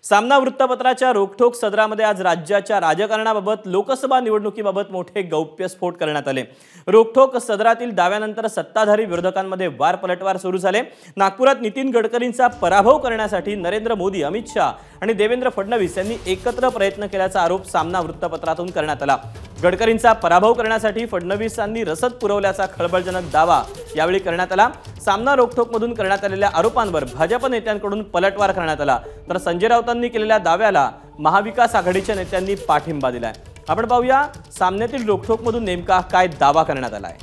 सामना वृत्तपत्राच्या रोखठोक सदरामध्ये आज राज्याच्या राजकारणाबाबत लोकसभा निवडणुकीबाबत मोठे गौप्यस्फोट करण्यात आले। रोखठोक सदरातील दाव्यानंतर सत्ताधारी विरोधकांमध्ये वार पलटवार सुरू झाले। नागपुरात नितीन गडकरींचा पराभव करण्यासाठी नरेंद्र मोदी, अमित शाह आणि देवेंद्र फडणवीस यांनी एकत्र प्रयत्न केल्याचा आरोप सामना वृत्तपत्रातून करण्यात आला। गडकरींचा पराभव करण्यासाठी फडणवीसांनी रसद पुरवल्याचा खळबळजनक दावा यावेळी करण्यात आला। सामना रोखठोकमधून करण्यात आलेल्या आरोपांवर भाजप नेत्यांकडून पलटवार करण्यात आला, तर संजय राऊतांनी केलेल्या दाव्याला महाविकास आघाडीच्या नेत्यांनी पाठिंबा दिलाय। आपण पाहूया सामन्यातील रोखठोकमधून नेमका काय दावा करण्यात आलाय।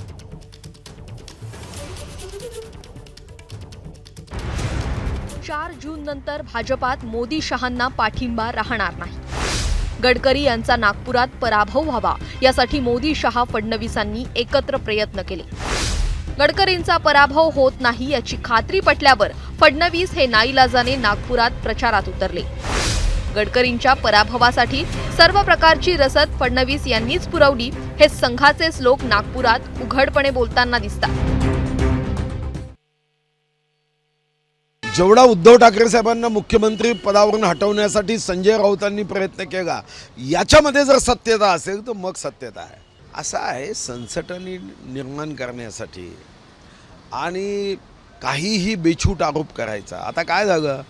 4 जून नंतर भाजपात मोदी शहांना पाठिंबा राहणार नाही। गडकरी यांचा नागपुरात पराभव व्हावा यासाठी मोदी शहा फडणवीसांनी एकत्र प्रयत्न केले। गडकरींचा पराभव होत नाही याची खात्री पटल्यावर फडणवीस हे नाईलाजाने नागपुरात प्रचारात उतरले। गडकरींच्या पराभवासाठी सर्व प्रकारची रसद फडणवीस यांनीच पुरवली हे संघाचेच लोक नागपुरात उघडपणे बोलताना दिसतात। जेवढा उद्धव ठाकरे साहेबांना मुख्यमंत्री पदावरून हटवण्यासाठी संजय राऊतांनी प्रयत्न केला, याच्यामध्ये जर सत्यता असेल तर मग सत्यता आहे। असं आहे, सनसटणी निर्माण करण्यासाठी आणि काहीही बेछूट आरोप करायचा। आता काय झालं,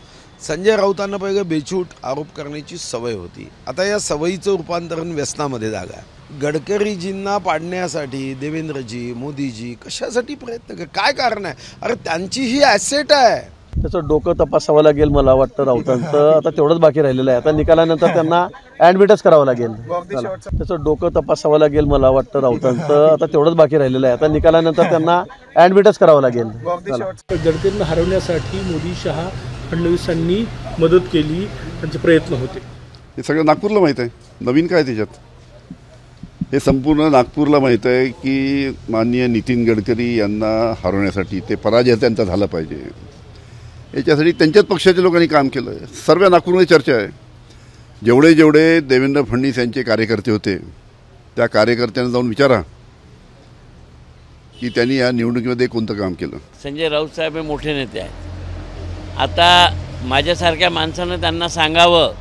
संजय राऊतांना पहिले बेछूट आरोप करण्याची सवय होती, आता या सवयीचं रूपांतरण व्यसनामध्ये झालं। गडकरीजींना पाडण्यासाठी देवेंद्रजी, मोदीजी कशासाठी प्रयत्न काय कारण आहे? अरे त्यांची ही ॲसेट आहे, त्याचं डोकं तपासावं लागेल। मला वाटतं राऊतांचं आता तेवढंच बाकी राहिलेलं आहे। आता निकालानंतर त्यांना ॲडमिटच करावं लागेल। त्याचं डोकं तपासावं लागेल। मला वाटतं राऊतांचं आता तेवढंच बाकी राहिलेलं आहे। आता निकालानंतर त्यांना ॲडमिटच करावं लागेल। गडकरींना हरवण्यासाठी मोदी, शहा, फडणवीसांनी मदत केली, त्यांचे प्रयत्न होते। हे सगळं नागपूरला माहीत आहे, नवीन काय त्याच्यात? हे संपूर्ण नागपूरला माहीत आहे की माननीय नितीन गडकरी यांना हरवण्यासाठी ते पराजय त्यांचा झाला पाहिजे, याच्यासाठी त्यांच्याच पक्षाच्या लोकांनी काम केलं आहे। सर्व नागपूरमध्ये चर्चा आहे। जेवढे देवेंद्र फडणवीस यांचे कार्यकर्ते होते त्या कार्यकर्त्यांना जाऊन विचारा की त्यांनी या निवडणुकीमध्ये कोणतं काम केलं। संजय राऊत साहेब हे मोठे नेते आहेत। आता माझ्यासारख्या माणसानं त्यांना सांगावं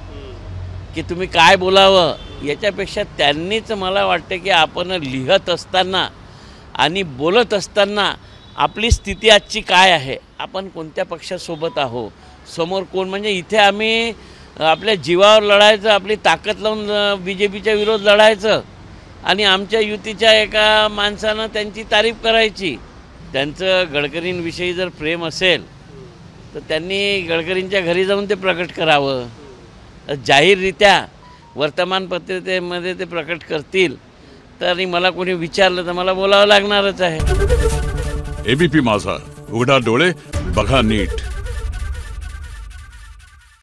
की तुम्ही काय बोलावं याच्यापेक्षा त्यांनीच मला वाटतं की आपण लिहत असताना आणि बोलत असताना आपली स्थिती आजची काय आहे, आपण कोणत्या पक्षासोबत आहो, समोर कोण, म्हणजे इथे आम्ही आपल्या जीवावर लढायचं, आपली ताकद लावून BJPच्या विरोध लढायचं आणि आमच्या युतीच्या एका माणसानं त्यांची तारीफ करायची। त्यांचं गडकरींविषयी जर प्रेम असेल तर त्यांनी गडकरींच्या घरी जाऊन ते प्रकट करावं। जाहीररित्या वर्तमानपत्रिकेमध्ये ते प्रकट करतील तरी मला कोणी विचारलं तर मला बोलावं लागणारच आहे। ABP माझा, उघडा डोळे बघा नीट।